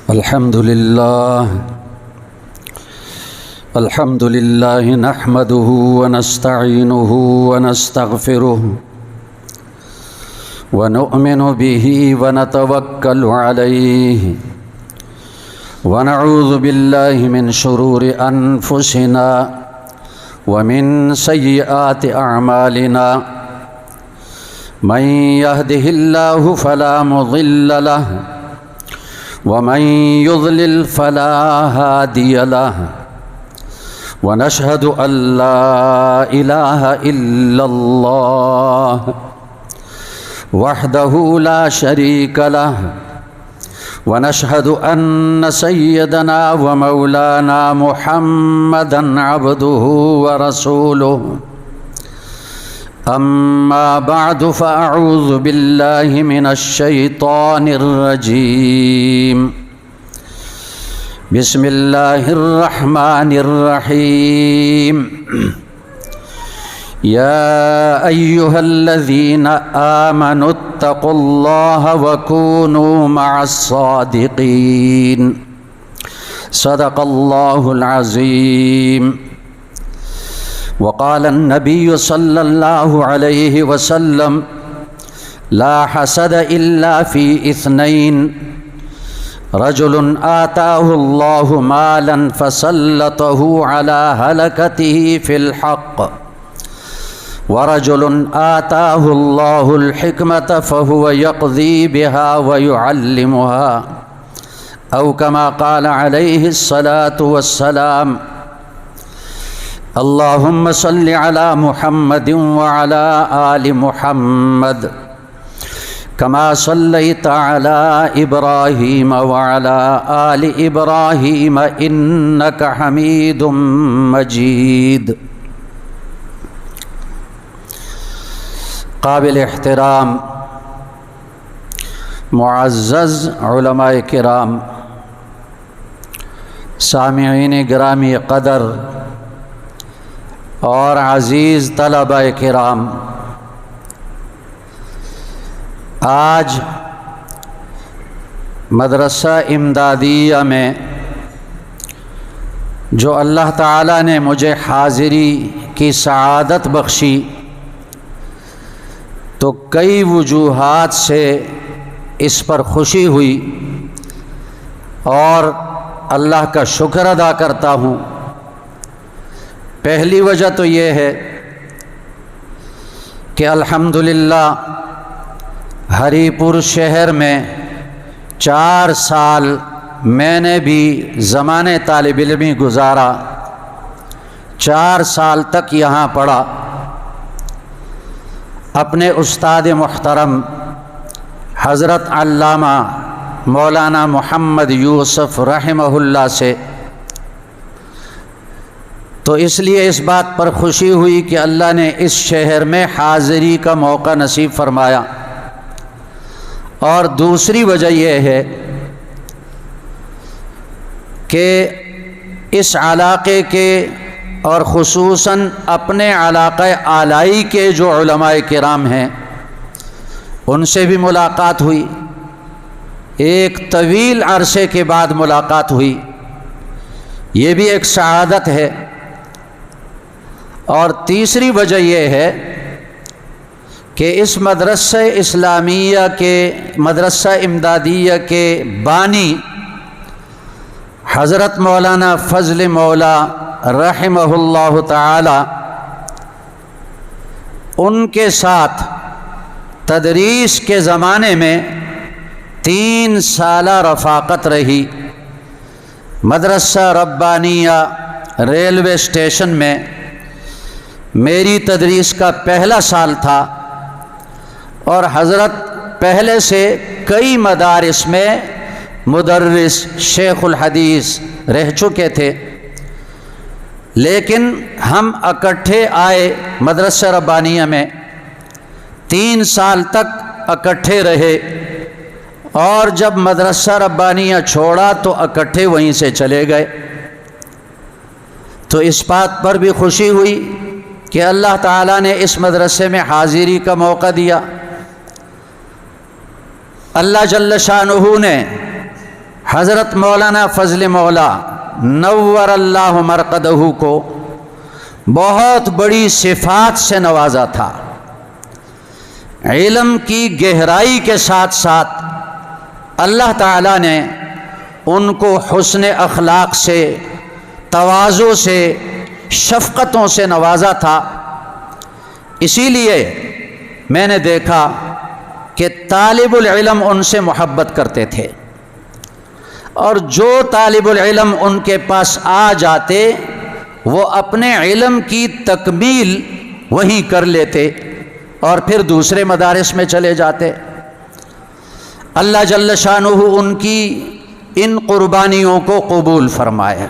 الحمد لله نحمده ونستعينه ونستغفره ونؤمن به ونتوكل عليه ونعوذ بالله من شرور أنفسنا ومن سيئات أعمالنا من يهده الله فلا مضل له ومن يضلل فلا هادي له ونشهد أن لا إله إلا الله وحده لا شريك له ونشهد أن سيدنا ومولانا محمدًا عبده ورسوله أما بعد فأعوذ بالله من الشيطان الرجيم بسم الله الرحمن الرحيم يا أيها الذين آمنوا اتقوا الله وكونوا مع الصادقين صدق الله العظيم وقال النبي صلى الله عليه وسلم لا حسد إلا في اثنين رجل آتاه الله مالا فسلطه على هلكته في الحق ورجل آتاه الله الحكمة فهو يقضي بها ويعلمها أو كما قال عليه الصلاة والسلام اللهم صل على محمد وعلى آل محمد كما صليت على إبراهيم وعلى آل إبراهيم إنك حميد مجيد. قابل احترام معزز علماء کرام، سامعین گرامی قدر اور عزیز طلبہ کرام، آج مدرسہ امدادیہ میں جو اللہ تعالیٰ نے مجھے حاضری کی سعادت بخشی، تو کئی وجوہات سے اس پر خوشی ہوئی اور اللہ کا شکر ادا کرتا ہوں۔ پہلی وجہ تو یہ ہے کہ الحمدللہ ہری پور شہر میں 4 سال میں نے بھی زمانے طالب علمی گزارا، 4 سال تک یہاں پڑھا۔ اپنے استاد محترم حضرت علامہ مولانا محمد یوسف رحمہ اللہ سے، تو اس لیے اس بات پر خوشی ہوئی کہ اللہ نے اس شہر میں حاضری کا موقع نصیب فرمایا۔ اور دوسری وجہ یہ ہے کہ اس علاقے کے اور خصوصاً اپنے علاقہ آلائی کے جو علماء کرام ہیں ان سے بھی ملاقات ہوئی، ایک طویل عرصے کے بعد ملاقات ہوئی، یہ بھی ایک سعادت ہے۔ اور تیسری وجہ یہ ہے کہ اس مدرسہ اسلامیہ کے مدرسہ امدادیہ کے بانی حضرت مولانا فضل مولا رحمہ اللہ تعالی، ان کے ساتھ تدریس کے زمانے میں 3 سالہ رفاقت رہی۔ مدرسہ ربانیہ ریلوے اسٹیشن میں میری تدریس کا پہلا سال تھا، اور حضرت پہلے سے کئی مدارس میں مدرس شیخ الحدیث رہ چکے تھے، لیکن ہم اکٹھے آئے مدرسہ ربانیہ میں، 3 سال تک اکٹھے رہے، اور جب مدرسہ ربانیہ چھوڑا تو اکٹھے وہیں سے چلے گئے۔ تو اس بات پر بھی خوشی ہوئی کہ اللہ تعالیٰ نے اس مدرسے میں حاضری کا موقع دیا۔ اللہ جل شانہ نے حضرت مولانا فضل مولا نور اللہ مرقدہ کو بہت بڑی صفات سے نوازا تھا۔ علم کی گہرائی کے ساتھ ساتھ اللہ تعالیٰ نے ان کو حسن اخلاق سے، تواضع سے، شفقتوں سے نوازا تھا۔ اسی لیے میں نے دیکھا کہ طالب العلم ان سے محبت کرتے تھے، اور جو طالب العلم ان کے پاس آ جاتے وہ اپنے علم کی تکمیل وہیں کر لیتے اور پھر دوسرے مدارس میں چلے جاتے۔ اللہ جل شانہ ان کی ان قربانیوں کو قبول فرمائے۔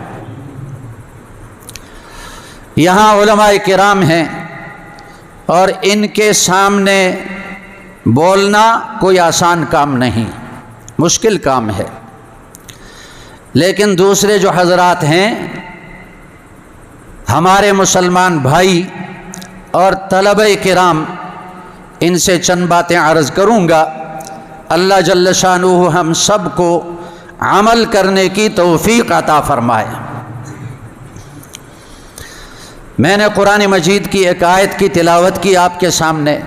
یہاں علماء کرام ہیں اور ان کے سامنے بولنا کوئی آسان کام نہیں، مشکل کام ہے، لیکن دوسرے جو حضرات ہیں ہمارے مسلمان بھائی اور طلبہ کرام، ان سے چند باتیں عرض کروں گا۔ اللہ جل شانہ ہم سب کو عمل کرنے کی توفیق عطا فرمائے۔ میں نے قرآن مجید کی ایک آیت کی تلاوت کی آپ کے سامنے،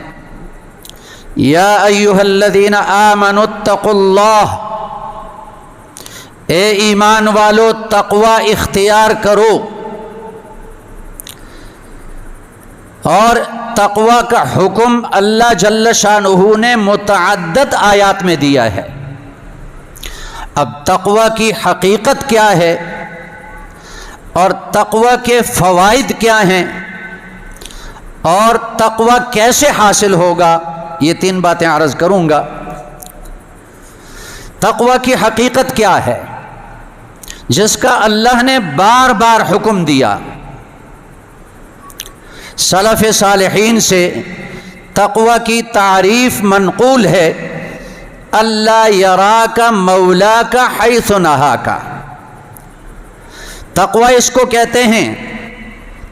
یا ایھا الذین آمنوا اتقوا اللہ، اے ایمان والو تقوی اختیار کرو۔ اور تقوی کا حکم اللہ جل شانہ نے متعدد آیات میں دیا ہے۔ اب تقوی کی حقیقت کیا ہے اور تقوی کے فوائد کیا ہیں اور تقوی کیسے حاصل ہوگا، یہ 3 باتیں عرض کروں گا۔ تقوی کی حقیقت کیا ہے جس کا اللہ نے بار بار حکم دیا؟ سلف صالحین سے تقوی کی تعریف منقول ہے، اللہ یراک مولاک حیث نہاک۔ تقوی اس کو کہتے ہیں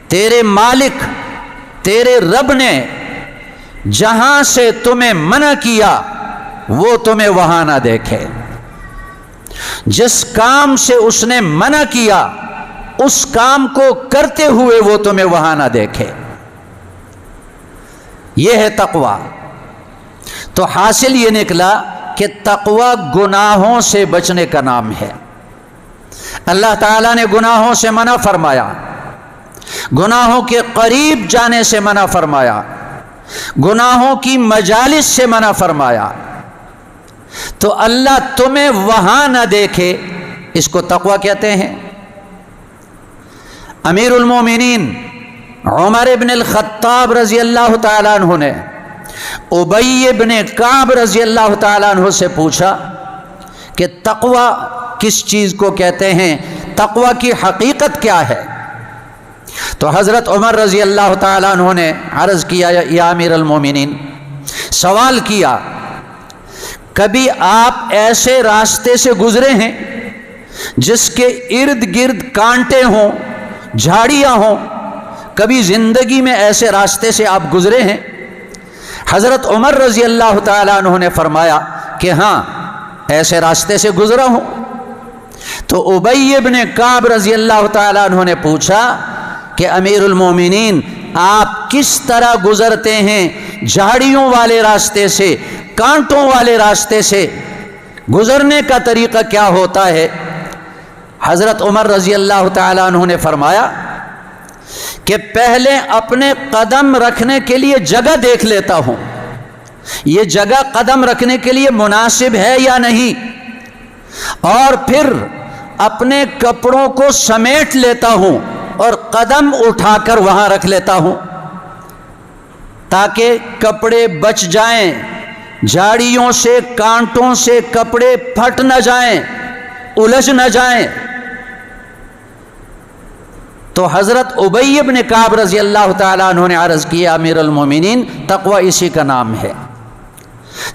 تیرے مالک، تیرے رب نے جہاں سے تمہیں منع کیا وہ تمہیں وہاں نہ دیکھے، جس کام سے اس نے منع کیا اس کام کو کرتے ہوئے وہ تمہیں وہاں نہ دیکھے، یہ ہے تقوی۔ تو حاصل یہ نکلا کہ تقوی گناہوں سے بچنے کا نام ہے۔ اللہ تعالیٰ نے گناہوں سے منع فرمایا، گناہوں کے قریب جانے سے منع فرمایا، گناہوں کی مجالس سے منع فرمایا، تو اللہ تمہیں وہاں نہ دیکھے، اس کو تقوی کہتے ہیں۔ امیر المومنین عمر ابن الخطاب رضی اللہ تعالیٰ عنہ نے ابی ابن کعب رضی اللہ تعالیٰ عنہ سے پوچھا کہ تقوی کس چیز کو کہتے ہیں، تقوی کی حقیقت کیا ہے؟ تو حضرت عمر رضی اللہ تعالیٰ عنہ نے عرض کیا، یا امیر المومنین، سوال کیا، کبھی آپ ایسے راستے سے گزرے ہیں جس کے ارد گرد کانٹے ہوں، جھاڑیاں ہوں؟ کبھی زندگی میں ایسے راستے سے آپ گزرے ہیں؟ حضرت عمر رضی اللہ تعالیٰ عنہ نے فرمایا کہ ہاں، ایسے راستے سے گزرا ہوں۔ تو ابی ابن کعب رضی اللہ تعالیٰ عنہ نے پوچھا کہ امیر المومنین، آپ کس طرح گزرتے ہیں؟ جھاڑیوں والے راستے سے، کانٹوں والے راستے سے گزرنے کا طریقہ کیا ہوتا ہے؟ حضرت عمر رضی اللہ تعالیٰ عنہ نے فرمایا کہ پہلے اپنے قدم رکھنے کے لیے جگہ دیکھ لیتا ہوں، یہ جگہ قدم رکھنے کے لیے مناسب ہے یا نہیں، اور پھر اپنے کپڑوں کو سمیٹ لیتا ہوں اور قدم اٹھا کر وہاں رکھ لیتا ہوں تاکہ کپڑے بچ جائیں، جھاڑیوں سے، کانٹوں سے کپڑے پھٹ نہ جائیں، الجھ نہ جائیں۔ تو حضرت ابی ابن کعب رضی اللہ تعالیٰ عنہ نے عرض کیا، امیر المومنین، تقوی اسی کا نام ہے۔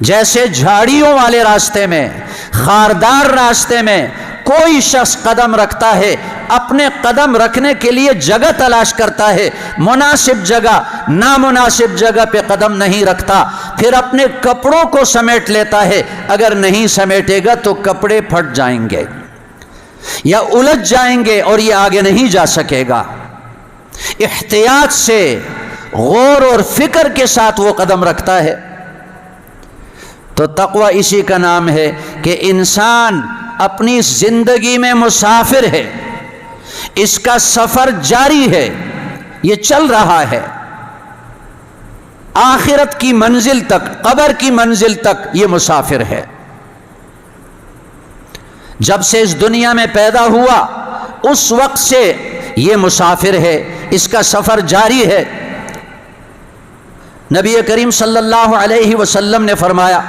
جیسے جھاڑیوں والے راستے میں، خاردار راستے میں کوئی شخص قدم رکھتا ہے، اپنے قدم رکھنے کے لیے جگہ تلاش کرتا ہے، مناسب جگہ، نامناسب جگہ پہ قدم نہیں رکھتا، پھر اپنے کپڑوں کو سمیٹ لیتا ہے، اگر نہیں سمیٹے گا تو کپڑے پھٹ جائیں گے یا الجھ جائیں گے اور یہ آگے نہیں جا سکے گا۔ احتیاط سے، غور اور فکر کے ساتھ وہ قدم رکھتا ہے۔ تو تقوی اسی کا نام ہے کہ انسان اپنی زندگی میں مسافر ہے، اس کا سفر جاری ہے، یہ چل رہا ہے، آخرت کی منزل تک، قبر کی منزل تک یہ مسافر ہے۔ جب سے اس دنیا میں پیدا ہوا اس وقت سے یہ مسافر ہے، اس کا سفر جاری ہے۔ نبی کریم صلی اللہ علیہ وسلم نے فرمایا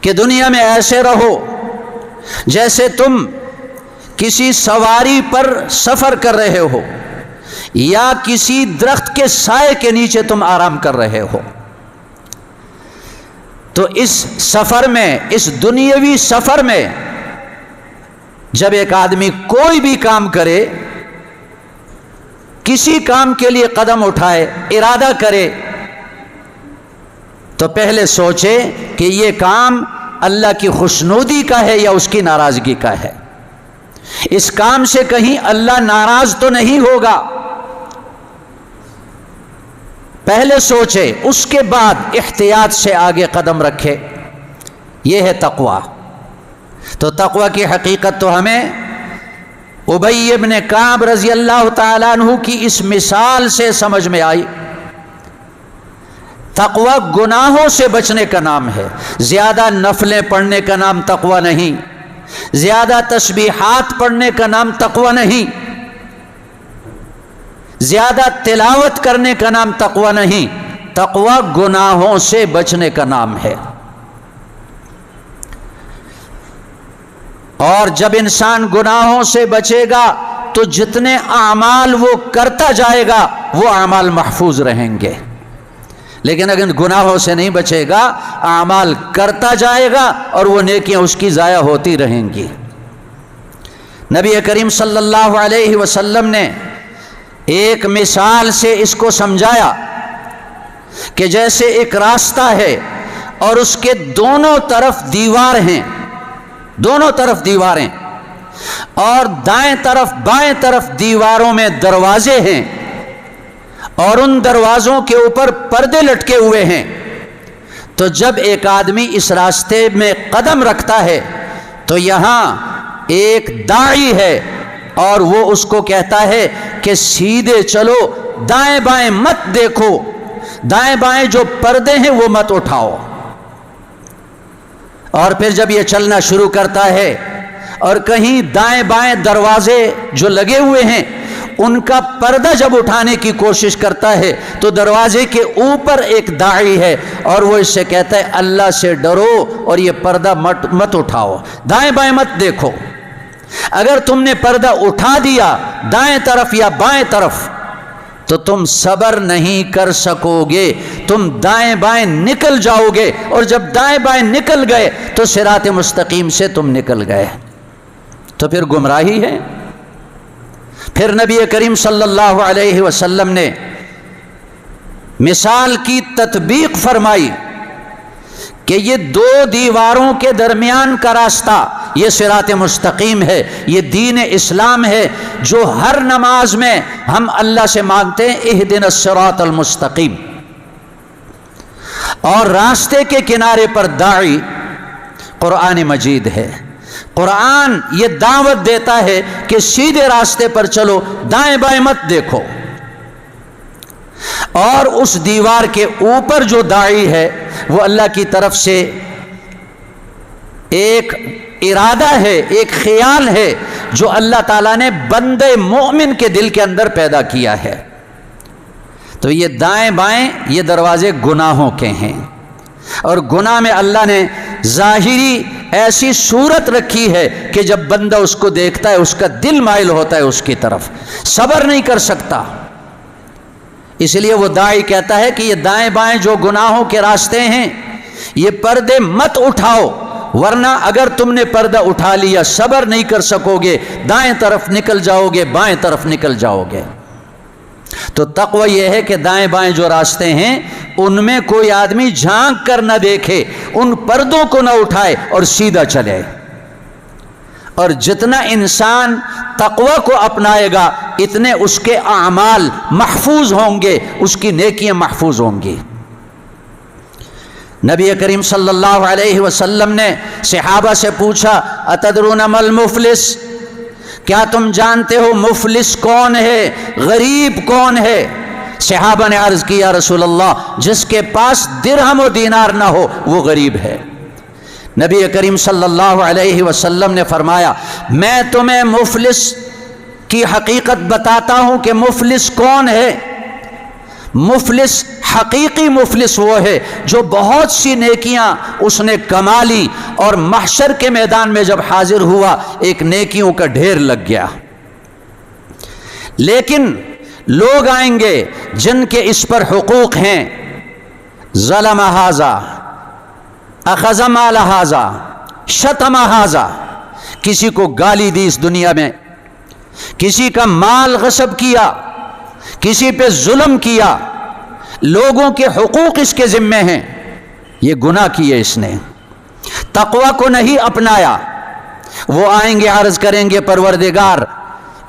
کہ دنیا میں ایسے رہو جیسے تم کسی سواری پر سفر کر رہے ہو یا کسی درخت کے سائے کے نیچے تم آرام کر رہے ہو۔ تو اس سفر میں، اس دنیاوی سفر میں جب ایک آدمی کوئی بھی کام کرے، کسی کام کے لیے قدم اٹھائے، ارادہ کرے، تو پہلے سوچے کہ یہ کام اللہ کی خوشنودی کا ہے یا اس کی ناراضگی کا ہے، اس کام سے کہیں اللہ ناراض تو نہیں ہوگا، پہلے سوچے، اس کے بعد احتیاط سے آگے قدم رکھے۔ یہ ہے تقوی۔ تو تقوی کی حقیقت تو ہمیں ابی ابن کعب رضی اللہ تعالیٰ عنہ کی اس مثال سے سمجھ میں آئی۔ تقوی گناہوں سے بچنے کا نام ہے، زیادہ نفلیں پڑھنے کا نام تقوی نہیں، زیادہ تسبیحات پڑھنے کا نام تقوی نہیں، زیادہ تلاوت کرنے کا نام تقوی نہیں، تقوی گناہوں سے بچنے کا نام ہے۔ اور جب انسان گناہوں سے بچے گا تو جتنے اعمال وہ کرتا جائے گا وہ اعمال محفوظ رہیں گے، لیکن اگر گناہوں سے نہیں بچے گا، اعمال کرتا جائے گا اور وہ نیکیاں اس کی ضائع ہوتی رہیں گی۔ نبی کریم صلی اللہ علیہ وسلم نے ایک مثال سے اس کو سمجھایا کہ جیسے ایک راستہ ہے اور اس کے دونوں طرف دیوار ہیں، دونوں طرف دیواریں، اور دائیں طرف بائیں طرف دیواروں میں دروازے ہیں، اور ان دروازوں کے اوپر پردے لٹکے ہوئے ہیں۔ تو جب ایک آدمی اس راستے میں قدم رکھتا ہے تو یہاں ایک داعی ہے اور وہ اس کو کہتا ہے کہ سیدھے چلو، دائیں بائیں مت دیکھو، دائیں بائیں جو پردے ہیں وہ مت اٹھاؤ۔ اور پھر جب یہ چلنا شروع کرتا ہے اور کہیں دائیں بائیں دروازے جو لگے ہوئے ہیں ان کا پردہ جب اٹھانے کی کوشش کرتا ہے تو دروازے کے اوپر ایک داعی ہے اور وہ اس سے کہتا ہے اللہ سے ڈرو اور یہ پردہ مت اٹھاؤ، دائیں بائیں مت دیکھو۔ اگر تم نے پردہ اٹھا دیا دائیں طرف یا بائیں طرف تو تم صبر نہیں کر سکو گے، تم دائیں بائیں نکل جاؤ گے، اور جب دائیں بائیں نکل گئے تو صراط مستقیم سے تم نکل گئے، تو پھر گمراہی ہے۔ پھر نبی کریم صلی اللہ علیہ وسلم نے مثال کی تطبیق فرمائی کہ یہ دو دیواروں کے درمیان کا راستہ یہ صراط مستقیم ہے، یہ دین اسلام ہے جو ہر نماز میں ہم اللہ سے مانگتے ہیں اہدنا الصراط المستقیم۔ اور راستے کے کنارے پر داعی قرآن مجید ہے، قرآن یہ دعوت دیتا ہے کہ سیدھے راستے پر چلو، دائیں بائیں مت دیکھو۔ اور اس دیوار کے اوپر جو داعی ہے وہ اللہ کی طرف سے ایک ارادہ ہے، ایک خیال ہے جو اللہ تعالیٰ نے بندے مومن کے دل کے اندر پیدا کیا ہے۔ تو یہ دائیں بائیں یہ دروازے گناہوں کے ہیں، اور گناہ میں اللہ نے ظاہری ایسی صورت رکھی ہے کہ جب بندہ اس کو دیکھتا ہے اس کا دل مائل ہوتا ہے اس کی طرف، صبر نہیں کر سکتا۔ اس لیے وہ داعی کہتا ہے کہ یہ دائیں بائیں جو گناہوں کے راستے ہیں یہ پردے مت اٹھاؤ، ورنہ اگر تم نے پردہ اٹھا لیا، صبر نہیں کر سکو گے، دائیں طرف نکل جاؤ گے، بائیں طرف نکل جاؤ گے۔ تو تقوی یہ ہے کہ دائیں بائیں جو راستے ہیں ان میں کوئی آدمی جھانک کر نہ دیکھے، ان پردوں کو نہ اٹھائے اور سیدھا چلے۔ اور جتنا انسان تقوی کو اپنائے گا اتنے اس کے اعمال محفوظ ہوں گے، اس کی نیکیاں محفوظ ہوں گی۔ نبی کریم صلی اللہ علیہ وسلم نے صحابہ سے پوچھا اتدرون ما المفلس، کیا تم جانتے ہو مفلس کون ہے، غریب کون ہے؟ صحابہ نے عرض کی یا رسول اللہ جس کے پاس درہم و دینار نہ ہو وہ غریب ہے۔ نبی کریم صلی اللہ علیہ وسلم نے فرمایا میں تمہیں مفلس کی حقیقت بتاتا ہوں کہ مفلس کون ہے۔ مفلس، حقیقی مفلس وہ ہے جو بہت سی نیکیاں اس نے کما لی اور محشر کے میدان میں جب حاضر ہوا ایک نیکیوں کا ڈھیر لگ گیا۔ لیکن لوگ آئیں گے جن کے اس پر حقوق ہیں، ظلم ھذا، اخذ مال ھذا، شتم ھذا، کسی کو گالی دی اس دنیا میں، کسی کا مال غصب کیا، کسی پہ ظلم کیا، لوگوں کے حقوق اس کے ذمے ہیں، یہ گناہ کیے اس نے، تقوی کو نہیں اپنایا۔ وہ آئیں گے عرض کریں گے پروردگار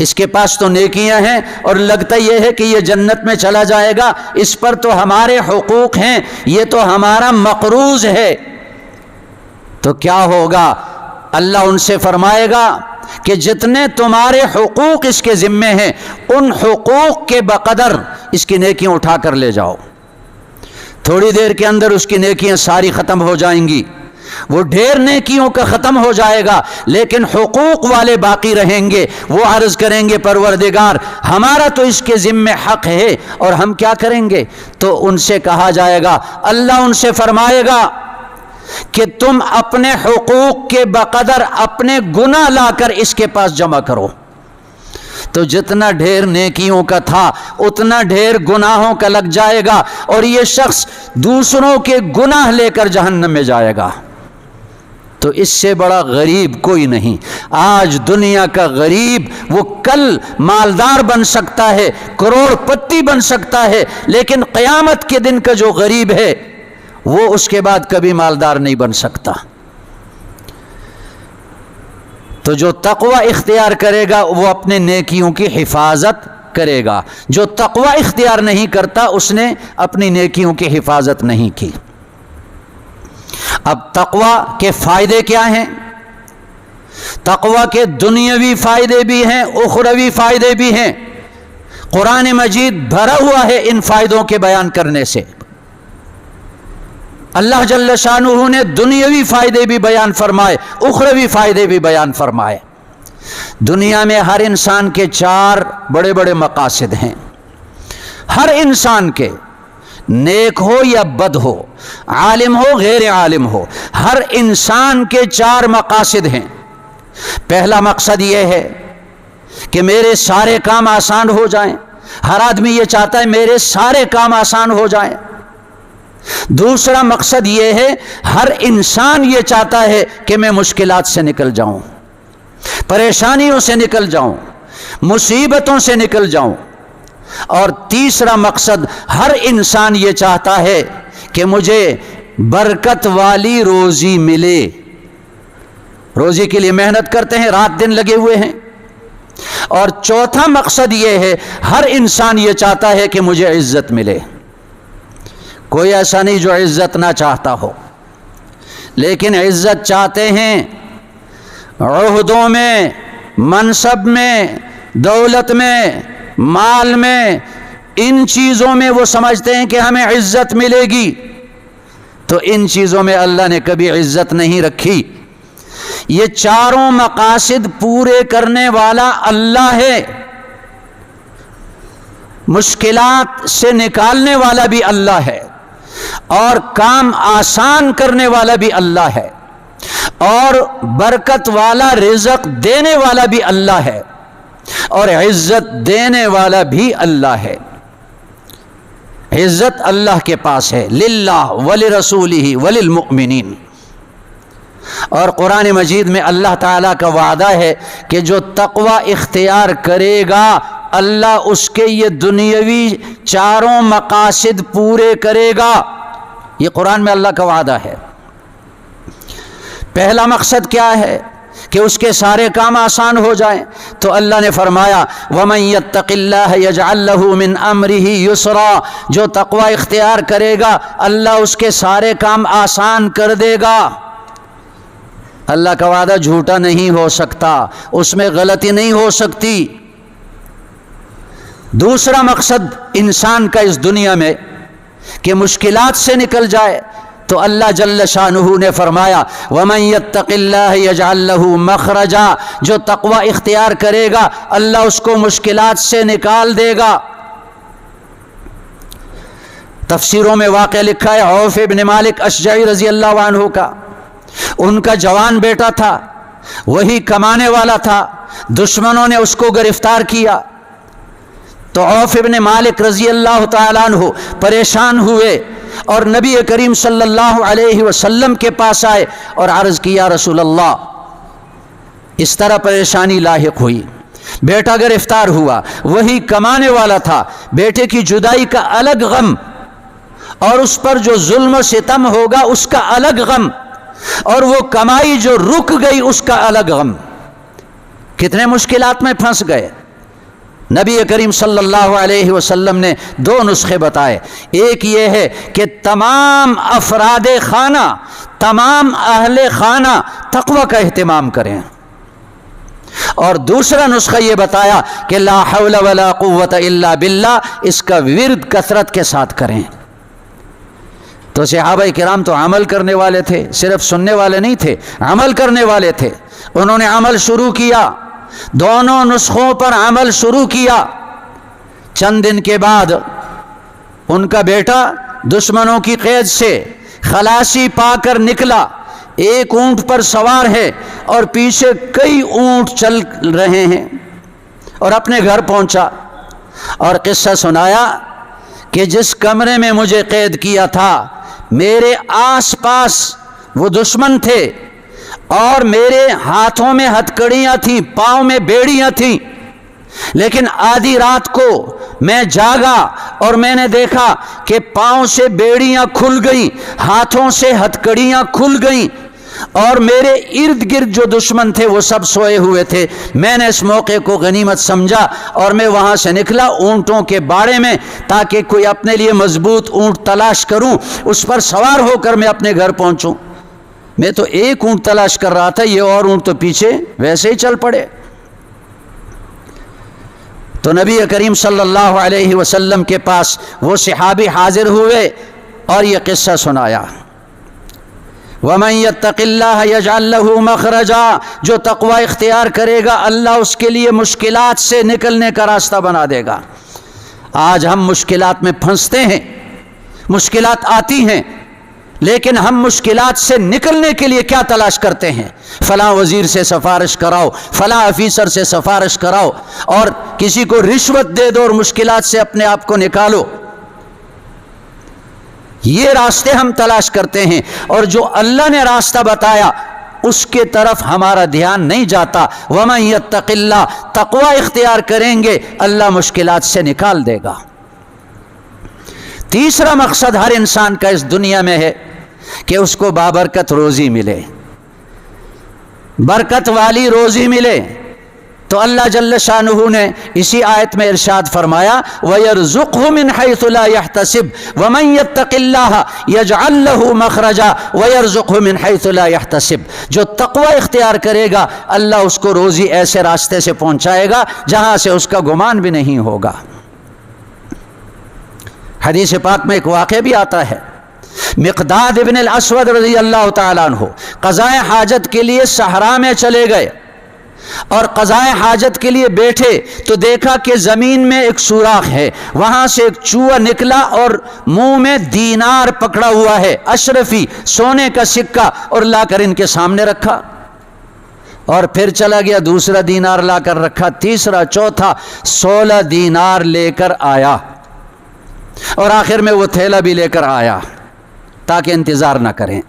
اس کے پاس تو نیکیاں ہیں اور لگتا یہ ہے کہ یہ جنت میں چلا جائے گا، اس پر تو ہمارے حقوق ہیں، یہ تو ہمارا مقروض ہے۔ تو کیا ہوگا؟ اللہ ان سے فرمائے گا کہ جتنے تمہارے حقوق اس کے ذمے ہیں ان حقوق کے بقدر اس کی نیکیاں اٹھا کر لے جاؤ۔ تھوڑی دیر کے اندر اس کی نیکیاں ساری ختم ہو جائیں گی، وہ ڈھیر نیکیوں کا ختم ہو جائے گا، لیکن حقوق والے باقی رہیں گے۔ وہ عرض کریں گے پروردگار ہمارا تو اس کے ذمے حق ہے اور ہم کیا کریں گے؟ تو ان سے کہا جائے گا، اللہ ان سے فرمائے گا کہ تم اپنے حقوق کے بقدر اپنے گناہ لا کر اس کے پاس جمع کرو۔ تو جتنا ڈھیر نیکیوں کا تھا اتنا ڈھیر گناہوں کا لگ جائے گا اور یہ شخص دوسروں کے گناہ لے کر جہنم میں جائے گا۔ تو اس سے بڑا غریب کوئی نہیں۔ آج دنیا کا غریب وہ کل مالدار بن سکتا ہے، کروڑ پتی بن سکتا ہے، لیکن قیامت کے دن کا جو غریب ہے وہ اس کے بعد کبھی مالدار نہیں بن سکتا۔ تو جو تقوی اختیار کرے گا وہ اپنے نیکیوں کی حفاظت کرے گا، جو تقوی اختیار نہیں کرتا اس نے اپنی نیکیوں کی حفاظت نہیں کی۔ اب تقوی کے فائدے کیا ہیں؟ تقوی کے دنیاوی فائدے بھی ہیں، اخروی فائدے بھی ہیں۔ قرآن مجید بھرا ہوا ہے ان فائدوں کے بیان کرنے سے۔ اللہ جل شانہ نے دنیاوی فائدے بھی بیان فرمائے، اخروی فائدے بھی بیان فرمائے۔ دنیا میں ہر انسان کے 4 بڑے بڑے مقاصد ہیں، ہر انسان کے، نیک ہو یا بد ہو، عالم ہو غیر عالم ہو، ہر انسان کے 4 مقاصد ہیں۔ پہلا مقصد یہ ہے کہ میرے سارے کام آسان ہو جائیں، ہر آدمی یہ چاہتا ہے میرے سارے کام آسان ہو جائیں۔ دوسرا مقصد یہ ہے ہر انسان یہ چاہتا ہے کہ میں مشکلات سے نکل جاؤں، پریشانیوں سے نکل جاؤں، مصیبتوں سے نکل جاؤں۔ اور تیسرا مقصد ہر انسان یہ چاہتا ہے کہ مجھے برکت والی روزی ملے، روزی کے لیے محنت کرتے ہیں، رات دن لگے ہوئے ہیں۔ اور چوتھا مقصد یہ ہے ہر انسان یہ چاہتا ہے کہ مجھے عزت ملے۔ کوئی ایسا نہیں جو عزت نہ چاہتا ہو، لیکن عزت چاہتے ہیں عہدوں میں، منصب میں، دولت میں، مال میں، ان چیزوں میں وہ سمجھتے ہیں کہ ہمیں عزت ملے گی۔ تو ان چیزوں میں اللہ نے کبھی عزت نہیں رکھی۔ یہ 4 مقاصد پورے کرنے والا اللہ ہے، مشکلات سے نکالنے والا بھی اللہ ہے، اور کام آسان کرنے والا بھی اللہ ہے، اور برکت والا رزق دینے والا بھی اللہ ہے، اور عزت دینے والا بھی اللہ ہے۔ عزت اللہ کے پاس ہے، للہ ولرسولہ وللمؤمنین۔ اور قرآن مجید میں اللہ تعالیٰ کا وعدہ ہے کہ جو تقوی اختیار کرے گا اللہ اس کے یہ دنیاوی چاروں مقاصد پورے کرے گا. یہ قرآن میں اللہ کا وعدہ ہے. پہلا مقصد کیا ہے؟ کہ اس کے سارے کام آسان ہو جائیں. تو اللہ نے فرمایا وَمَن يَتَّقِ اللَّهَ يَجْعَل لَّهُ مِنْ أَمْرِهِ يُسْرًا، جو تقوی اختیار کرے گا اللہ اس کے سارے کام آسان کر دے گا. اللہ کا وعدہ جھوٹا نہیں ہو سکتا، اس میں غلطی نہیں ہو سکتی. دوسرا مقصد انسان کا اس دنیا میں کہ مشکلات سے نکل جائے، تو اللہ جل شانہ نے فرمایا وَمَن يَتَّقِ اللَّهَ يَجْعَل لَّهُ مَخْرَجًا، جو تقوی اختیار کرے گا اللہ اس کو مشکلات سے نکال دے گا. تفسیروں میں واقعہ لکھا ہے عوف ابن مالک اشجعی رضی اللہ عنہ کا. ان کا جوان بیٹا تھا، وہی کمانے والا تھا. دشمنوں نے اس کو گرفتار کیا تو عوف ابن مالک رضی اللہ تعالیٰ عنہ پریشان ہوئے اور نبی کریم صلی اللہ علیہ وسلم کے پاس آئے اور عرض کیا رسول اللہ اس طرح پریشانی لاحق ہوئی، بیٹا گرفتار ہوا، وہی کمانے والا تھا، بیٹے کی جدائی کا الگ غم اور اس پر جو ظلم و ستم ہوگا اس کا الگ غم، اور وہ کمائی جو رک گئی اس کا الگ غم. کتنے مشکلات میں پھنس گئے. نبی کریم صلی اللہ علیہ وسلم نے دو نسخے بتائے. ایک یہ ہے کہ تمام افراد خانہ، تمام اہل خانہ تقوی کا اہتمام کریں، اور دوسرا نسخہ یہ بتایا کہ لا حول ولا قوت الا باللہ، اس کا ورد کثرت کے ساتھ کریں. تو صحابہ کرام تو عمل کرنے والے تھے، صرف سننے والے نہیں تھے، عمل کرنے والے تھے. انہوں نے عمل شروع کیا، دونوں نسخوں پر عمل شروع کیا. چند دن کے بعد ان کا بیٹا دشمنوں کی قید سے خلاصی پا کر نکلا. ایک اونٹ پر سوار ہے اور پیچھے کئی اونٹ چل رہے ہیں، اور اپنے گھر پہنچا اور قصہ سنایا کہ جس کمرے میں مجھے قید کیا تھا میرے آس پاس وہ دشمن تھے، اور میرے ہاتھوں میں ہتھکڑیاں تھیں، پاؤں میں بیڑیاں تھیں. لیکن آدھی رات کو میں جاگا اور میں نے دیکھا کہ پاؤں سے بیڑیاں کھل گئیں، ہاتھوں سے ہتھکڑیاں کھل گئیں، اور میرے ارد گرد جو دشمن تھے وہ سب سوئے ہوئے تھے. میں نے اس موقع کو غنیمت سمجھا اور میں وہاں سے نکلا اونٹوں کے باڑے میں تاکہ کوئی اپنے لیے مضبوط اونٹ تلاش کروں، اس پر سوار ہو کر میں اپنے گھر پہنچوں. میں تو ایک اونٹ تلاش کر رہا تھا، یہ اور اونٹ تو پیچھے ویسے ہی چل پڑے. تو نبی کریم صلی اللہ علیہ وسلم کے پاس وہ صحابی حاضر ہوئے اور یہ قصہ سنایا. وَمَن يَتَّقِ اللَّهَ يَجْعَل لَّهُ مَخْرَجًا، جو تقوی اختیار کرے گا اللہ اس کے لیے مشکلات سے نکلنے کا راستہ بنا دے گا. آج ہم مشکلات میں پھنستے ہیں، مشکلات آتی ہیں، لیکن ہم مشکلات سے نکلنے کے لیے کیا تلاش کرتے ہیں؟ فلاں وزیر سے سفارش کراؤ، فلاں آفیسر سے سفارش کراؤ، اور کسی کو رشوت دے دو اور مشکلات سے اپنے آپ کو نکالو. یہ راستے ہم تلاش کرتے ہیں، اور جو اللہ نے راستہ بتایا اس کے طرف ہمارا دھیان نہیں جاتا. وَمَن يَتَّقِ اللَّهَ، تقوی اختیار کریں گے اللہ مشکلات سے نکال دے گا. تیسرا مقصد ہر انسان کا اس دنیا میں ہے کہ اس کو بابرکت روزی ملے، برکت والی روزی ملے. تو اللہ جل شانہ نے اسی آیت میں ارشاد فرمایا وَيَرْزُقْهُ مِنْ حَيْثُ لَا يَحْتَسِبْ وَمَنْ يَتَّقِ اللَّهَ يَجْعَلْ لَهُ مَخْرَجًا وَيَرْزُقْهُ مِنْ حَيْثُ لَا يَحْتَسِبْ. جو تقوی اختیار کرے گا اللہ اس کو روزی ایسے راستے سے پہنچائے گا جہاں سے اس کا گمان بھی نہیں ہوگا. حدیث پاک میں ایک واقعہ بھی آتا ہے. مقداد ابن الاسود رضی اللہ تعالیٰ عنہ قضاء حاجت کے لیے صحرا میں چلے گئے، اور قضاء حاجت کے لیے بیٹھے تو دیکھا کہ زمین میں ایک سوراخ ہے، وہاں سے ایک چوہا نکلا اور منہ میں دینار پکڑا ہوا ہے، اشرفی سونے کا سکہ، اور لا کر ان کے سامنے رکھا. اور پھر چلا گیا، دوسرا دینار لا کر رکھا، تیسرا، چوتھا، 16 دینار لے کر آیا، اور آخر میں وہ تھیلا بھی لے کر آیا تاکہ انتظار نہ کریں.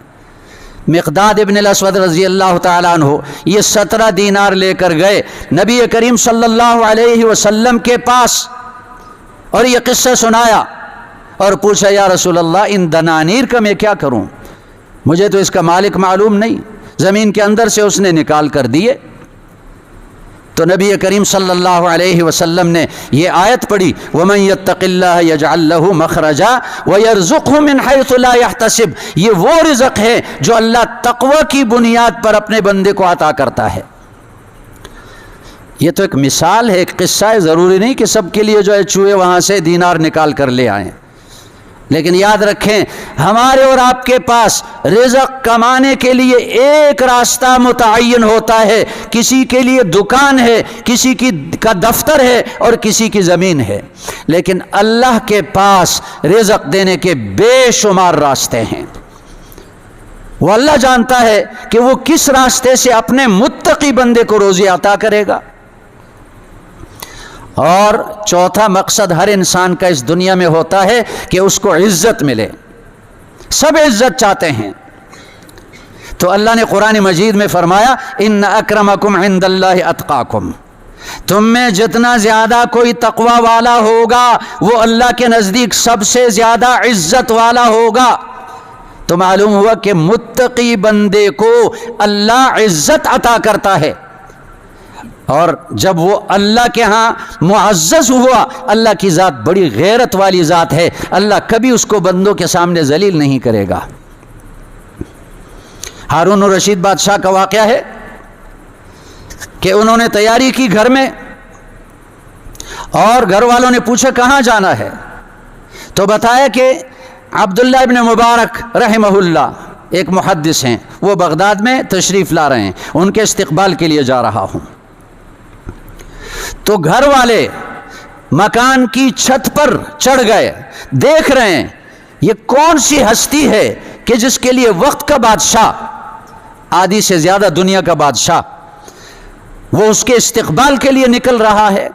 مقداد ابن الاسود رضی اللہ تعالیٰ عنہ یہ 17 دینار لے کر گئے نبی کریم صلی اللہ علیہ وسلم کے پاس اور یہ قصہ سنایا اور پوچھا یا رسول اللہ ان دنانیر کا میں کیا کروں، مجھے تو اس کا مالک معلوم نہیں، زمین کے اندر سے اس نے نکال کر دیے۔ تو نبی کریم صلی اللہ علیہ وسلم نے یہ آیت پڑھی وَمَن يَتَّقِ اللَّهَ يَجْعَلْ لَهُ مَخْرَجًا وَيَرْزُقْهُ مِنْ حَيْثُ لَا يَحْتَسِبُ، یہ وہ رزق ہے جو اللہ تقوی کی بنیاد پر اپنے بندے کو عطا کرتا ہے۔ یہ تو ایک مثال ہے، ایک قصہ ہے، ضروری نہیں کہ سب کے لیے جو ہے چوہے وہاں سے دینار نکال کر لے آئیں، لیکن یاد رکھیں ہمارے اور آپ کے پاس رزق کمانے کے لیے ایک راستہ متعین ہوتا ہے، کسی کے لیے دکان ہے، کسی کا دفتر ہے اور کسی کی زمین ہے، لیکن اللہ کے پاس رزق دینے کے بے شمار راستے ہیں۔ وہ اللہ جانتا ہے کہ وہ کس راستے سے اپنے متقی بندے کو روزی عطا کرے گا۔ اور چوتھا مقصد ہر انسان کا اس دنیا میں ہوتا ہے کہ اس کو عزت ملے، سب عزت چاہتے ہیں، تو اللہ نے قرآن مجید میں فرمایا ان اکرمکم عند اللہ اتقاکم، تم میں جتنا زیادہ کوئی تقوی والا ہوگا وہ اللہ کے نزدیک سب سے زیادہ عزت والا ہوگا۔ تو معلوم ہوا کہ متقی بندے کو اللہ عزت عطا کرتا ہے، اور جب وہ اللہ کے ہاں معزز ہوا، اللہ کی ذات بڑی غیرت والی ذات ہے، اللہ کبھی اس کو بندوں کے سامنے ذلیل نہیں کرے گا۔ ہارون الرشید بادشاہ کا واقعہ ہے کہ انہوں نے تیاری کی گھر میں، اور گھر والوں نے پوچھا کہاں جانا ہے، تو بتایا کہ عبداللہ ابن مبارک رحمہ اللہ ایک محدث ہیں، وہ بغداد میں تشریف لا رہے ہیں، ان کے استقبال کے لیے جا رہا ہوں۔ تو گھر والے مکان کی چھت پر چڑھ گئے، دیکھ رہے ہیں یہ کون سی ہستی ہے کہ جس کے لیے وقت کا بادشاہ، آدھی سے زیادہ دنیا کا بادشاہ، وہ اس کے استقبال کے لیے نکل رہا ہے۔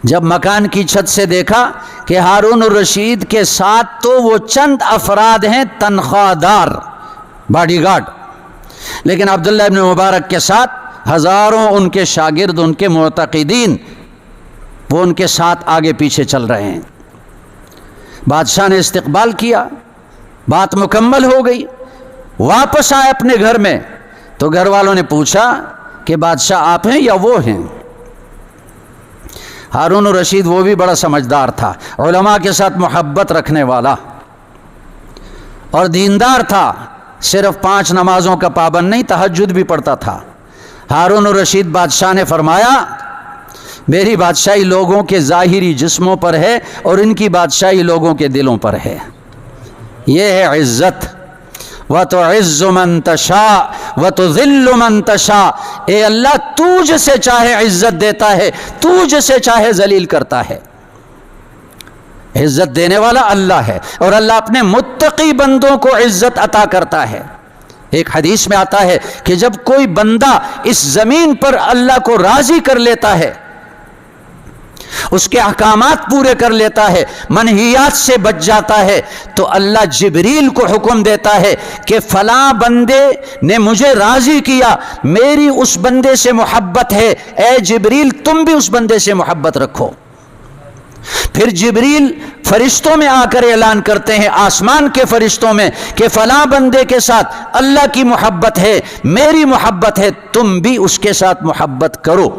جب مکان کی چھت سے دیکھا کہ ہارون الرشید کے ساتھ تو وہ چند افراد ہیں تنخواہ دار باڈی گارڈ، لیکن عبداللہ ابن مبارک کے ساتھ ہزاروں ان کے شاگرد، ان کے معتقدین، وہ ان کے ساتھ آگے پیچھے چل رہے ہیں۔ بادشاہ نے استقبال کیا، بات مکمل ہو گئی، واپس آئے اپنے گھر میں، تو گھر والوں نے پوچھا کہ بادشاہ آپ ہیں یا وہ ہیں؟ ہارون الرشید وہ بھی بڑا سمجھدار تھا، علماء کے ساتھ محبت رکھنے والا اور دیندار تھا، صرف 5 نمازوں کا پابند نہیں، تہجد بھی پڑھتا تھا۔ ہارون الرشید بادشاہ نے فرمایا میری بادشاہی لوگوں کے ظاہری جسموں پر ہے اور ان کی بادشاہی لوگوں کے دلوں پر ہے، یہ ہے عزت۔ وَتُعِزُّ مَن تَشَاءُ وَتُذِلُّ مَن تَشَاءُ، اے اللہ تو جسے چاہے عزت دیتا ہے، تو جسے چاہے ذلیل کرتا ہے۔ عزت دینے والا اللہ ہے، اور اللہ اپنے متقی بندوں کو عزت عطا کرتا ہے۔ ایک حدیث میں آتا ہے کہ جب کوئی بندہ اس زمین پر اللہ کو راضی کر لیتا ہے، اس کے احکامات پورے کر لیتا ہے، منہیات سے بچ جاتا ہے، تو اللہ جبریل کو حکم دیتا ہے کہ فلاں بندے نے مجھے راضی کیا، میری اس بندے سے محبت ہے، اے جبریل تم بھی اس بندے سے محبت رکھو۔ پھر جبریل فرشتوں میں آ کر اعلان کرتے ہیں، آسمان کے فرشتوں میں، کہ فلاں بندے کے ساتھ اللہ کی محبت ہے، میری محبت ہے، تم بھی اس کے ساتھ محبت کرو۔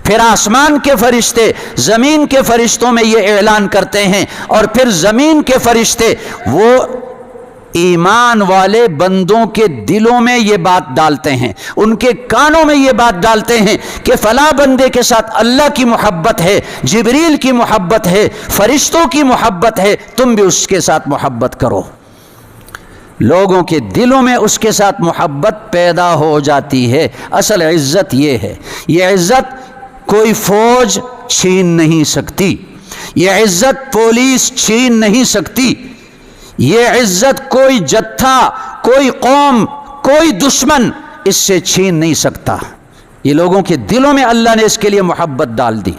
پھر آسمان کے فرشتے زمین کے فرشتوں میں یہ اعلان کرتے ہیں، اور پھر زمین کے فرشتے وہ ایمان والے بندوں کے دلوں میں یہ بات ڈالتے ہیں، ان کے کانوں میں یہ بات ڈالتے ہیں کہ فلاں بندے کے ساتھ اللہ کی محبت ہے، جبریل کی محبت ہے، فرشتوں کی محبت ہے، تم بھی اس کے ساتھ محبت کرو۔ لوگوں کے دلوں میں اس کے ساتھ محبت پیدا ہو جاتی ہے۔ اصل عزت یہ ہے، یہ عزت کوئی فوج چھین نہیں سکتی، یہ عزت پولیس چھین نہیں سکتی، یہ عزت کوئی جتھا، کوئی قوم، کوئی دشمن اس سے چھین نہیں سکتا۔ یہ لوگوں کے دلوں میں اللہ نے اس کے لیے محبت ڈال دی۔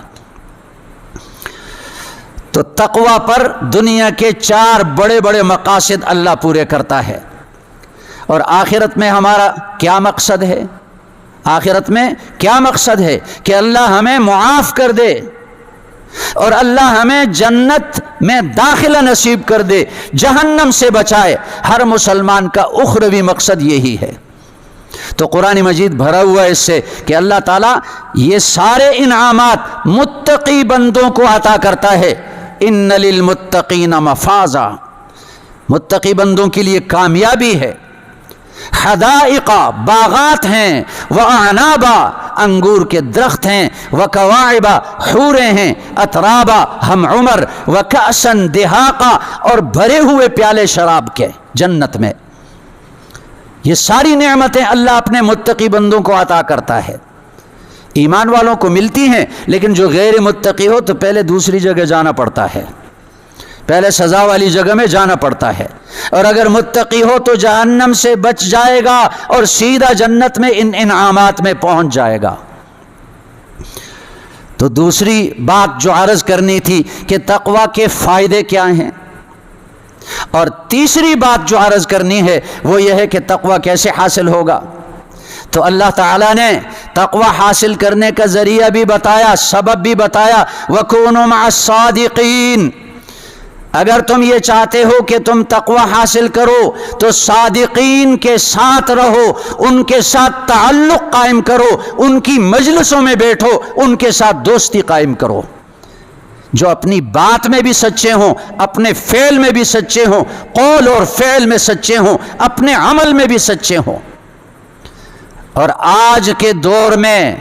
تو تقوی پر دنیا کے 4 بڑے بڑے مقاصد اللہ پورے کرتا ہے، اور آخرت میں ہمارا کیا مقصد ہے؟ آخرت میں کیا مقصد ہے؟ کہ اللہ ہمیں معاف کر دے اور اللہ ہمیں جنت میں داخلہ نصیب کر دے، جہنم سے بچائے۔ ہر مسلمان کا اخروی مقصد یہی ہے۔ تو قرآن مجید بھرا ہوا ہے اس سے کہ اللہ تعالیٰ یہ سارے انعامات متقی بندوں کو عطا کرتا ہے۔ ان للمتقین مفازا، متقی بندوں کے لیے کامیابی ہے۔ حدائق، باغات ہیں، واعنابا، انگور کے درخت ہیں، وکواعب، حوریں ہیں، اترابا، ہم عمر، وکأسا دہاقا، اور بھرے ہوئے پیالے شراب کے جنت میں۔ یہ ساری نعمتیں اللہ اپنے متقی بندوں کو عطا کرتا ہے۔ ایمان والوں کو ملتی ہیں، لیکن جو غیر متقی ہو تو پہلے دوسری جگہ جانا پڑتا ہے، پہلے سزا والی جگہ میں جانا پڑتا ہے، اور اگر متقی ہو تو جہنم سے بچ جائے گا اور سیدھا جنت میں ان انعامات میں پہنچ جائے گا۔ تو دوسری بات جو عرض کرنی تھی کہ تقوی کے فائدے کیا ہیں، اور تیسری بات جو عرض کرنی ہے وہ یہ ہے کہ تقوی کیسے حاصل ہوگا۔ تو اللہ تعالیٰ نے تقوی حاصل کرنے کا ذریعہ بھی بتایا، سبب بھی بتایا، وَكُونُوا مَعَ الصَّادِقِينَ۔ اگر تم یہ چاہتے ہو کہ تم تقوی حاصل کرو تو صادقین کے ساتھ رہو، ان کے ساتھ تعلق قائم کرو، ان کی مجلسوں میں بیٹھو، ان کے ساتھ دوستی قائم کرو، جو اپنی بات میں بھی سچے ہوں، اپنے فعل میں بھی سچے ہوں، قول اور فعل میں سچے ہوں، اپنے عمل میں بھی سچے ہوں۔ اور آج کے دور میں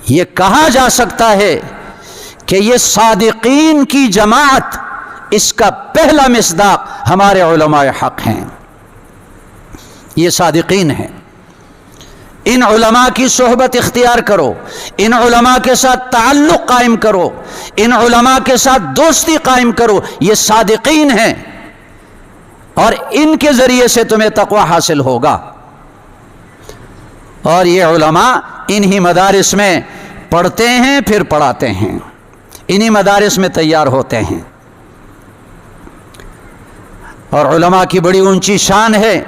یہ کہا جا سکتا ہے کہ یہ صادقین کی جماعت، اس کا پہلا مصداق ہمارے علماء حق ہیں۔ یہ صادقین ہیں، ان علماء کی صحبت اختیار کرو، ان علماء کے ساتھ تعلق قائم کرو، ان علماء کے ساتھ دوستی قائم کرو، یہ صادقین ہیں، اور ان کے ذریعے سے تمہیں تقوی حاصل ہوگا۔ اور یہ علماء انہی مدارس میں پڑھتے ہیں، پھر پڑھاتے ہیں، انہی مدارس میں تیار ہوتے ہیں۔ اور علماء کی بڑی اونچی شان ہے،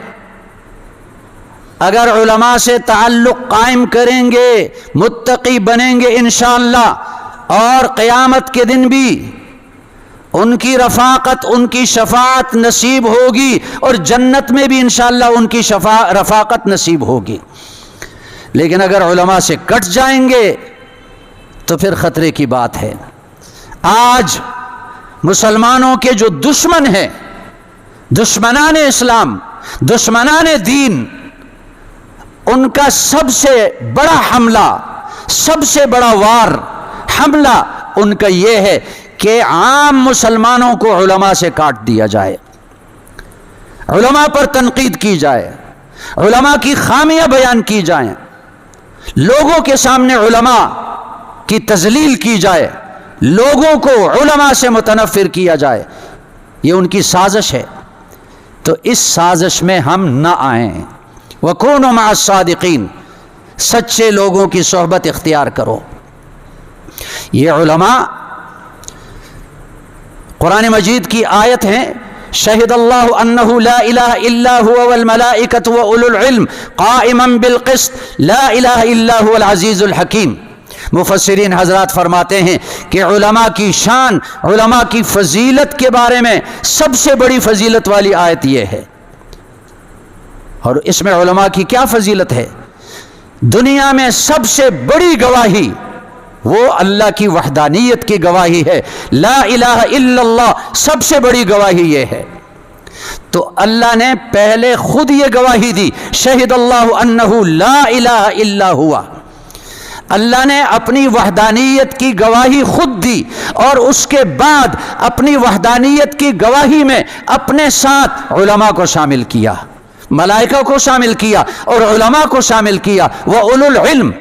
اگر علماء سے تعلق قائم کریں گے متقی بنیں گے انشاءاللہ، اور قیامت کے دن بھی ان کی رفاقت، ان کی شفاعت نصیب ہوگی، اور جنت میں بھی انشاءاللہ ان کی رفاقت نصیب ہوگی۔ لیکن اگر علماء سے کٹ جائیں گے تو پھر خطرے کی بات ہے۔ آج مسلمانوں کے جو دشمن ہیں، دشمنان اسلام، دشمنان دین، ان کا سب سے بڑا حملہ، سب سے بڑا وار حملہ ان کا یہ ہے کہ عام مسلمانوں کو علماء سے کاٹ دیا جائے، علماء پر تنقید کی جائے، علماء کی خامیاں بیان کی جائیں، لوگوں کے سامنے علماء کی تذلیل کی جائے، لوگوں کو علماء سے متنفر کیا جائے۔ یہ ان کی سازش ہے، تو اس سازش میں ہم نہ آئیں۔ وَكُونُوا مَعَ الصَّادِقِينَ، سچے لوگوں کی صحبت اختیار کرو۔ یہ علماء قرآن مجید کی آیت ہیں، شہد اللہ انہ لا الہ الا هو والملائکۃ واولو العلم قائما بالقسط لا الہ الا هو العزیز الحکیم۔ مفسرین حضرات فرماتے ہیں کہ علماء کی شان، علماء کی فضیلت کے بارے میں سب سے بڑی فضیلت والی آیت یہ ہے۔ اور اس میں علماء کی کیا فضیلت ہے؟ دنیا میں سب سے بڑی گواہی وہ اللہ کی وحدانیت کی گواہی ہے، لا الہ الا اللہ، سب سے بڑی گواہی یہ ہے۔ تو اللہ نے پہلے خود یہ گواہی دی، شہد اللہ انہ لا الہ الا ہوا، اللہ نے اپنی وحدانیت کی گواہی خود دی، اور اس کے بعد اپنی وحدانیت کی گواہی میں اپنے ساتھ علماء کو شامل کیا، ملائکہ کو شامل کیا اور علماء کو شامل کیا۔ وَأُولُو الْعِلْمِ،